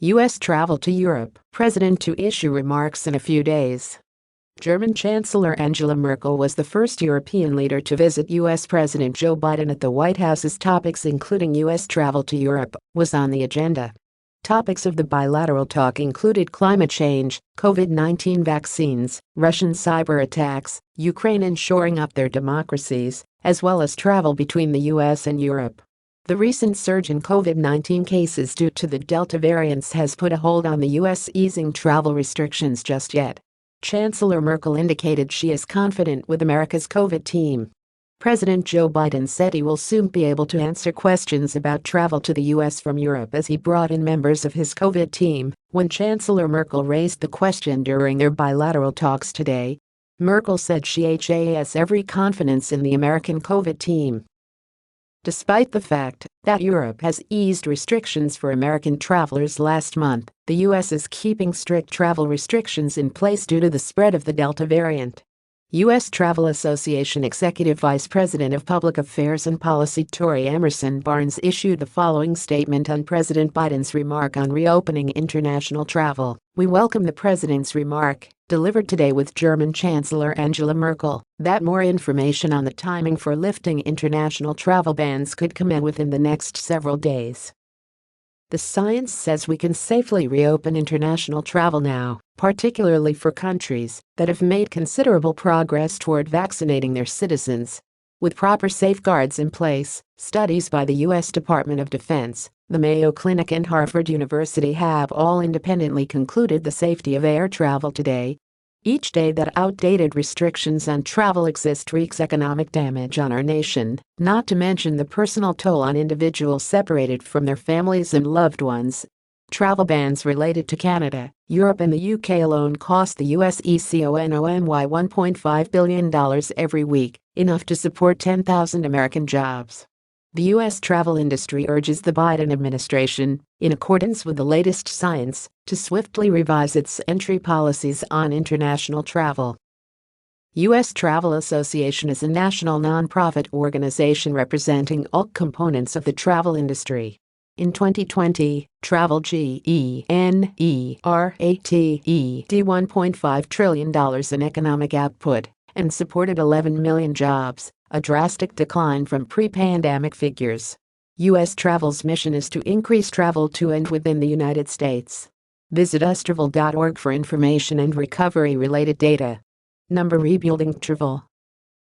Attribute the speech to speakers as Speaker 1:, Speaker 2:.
Speaker 1: U.S. travel to Europe, President to issue remarks in a few days. German Chancellor Angela Merkel was the first European leader to visit U.S. President Joe Biden at the White House's topics including U.S. travel to Europe was on the agenda. Topics of the bilateral talk included climate change, COVID-19 vaccines, Russian cyber attacks, Ukraine and shoring up their democracies, as well as travel between the U.S. and Europe. The recent surge in COVID-19 cases due to the Delta variants has put a hold on the U.S. easing travel restrictions just yet. Chancellor Merkel indicated she is confident with America's COVID team. President Joe Biden said he will soon be able to answer questions about travel to the U.S. from Europe as he brought in members of his COVID team when Chancellor Merkel raised the question during their bilateral talks today. Merkel said she has every confidence in the American COVID team. Despite the fact that Europe has eased restrictions for American travelers last month, the U.S. is keeping strict travel restrictions in place due to the spread of the Delta variant. U.S. Travel Association Executive Vice President of Public Affairs and Policy Tori Emerson Barnes issued the following statement on President Biden's remark on reopening international travel. "We welcome the president's remark, delivered today with German Chancellor Angela Merkel, that more information on the timing for lifting international travel bans could come in within the next several days. The science says we can safely reopen international travel now, particularly for countries that have made considerable progress toward vaccinating their citizens. With proper safeguards in place, studies by the U.S. Department of Defense, the Mayo Clinic and Harvard University have all independently concluded the safety of air travel today. Each day that outdated restrictions on travel exist wreaks economic damage on our nation, not to mention the personal toll on individuals separated from their families and loved ones. Travel bans related to Canada, Europe and the UK alone cost the US economy $1.5 billion every week, enough to support 10,000 American jobs. The U.S. travel industry urges the Biden administration, in accordance with the latest science, to swiftly revise its entry policies on international travel. U.S. Travel Association is a national nonprofit organization representing all components of the travel industry. In 2020, travel generate $1.5 trillion in economic output and supported 11 million jobs, a drastic decline from pre-pandemic figures. U.S. Travel's mission is to increase travel to and within the United States. Visit ustravel.org for information and recovery-related data. Rebuilding travel.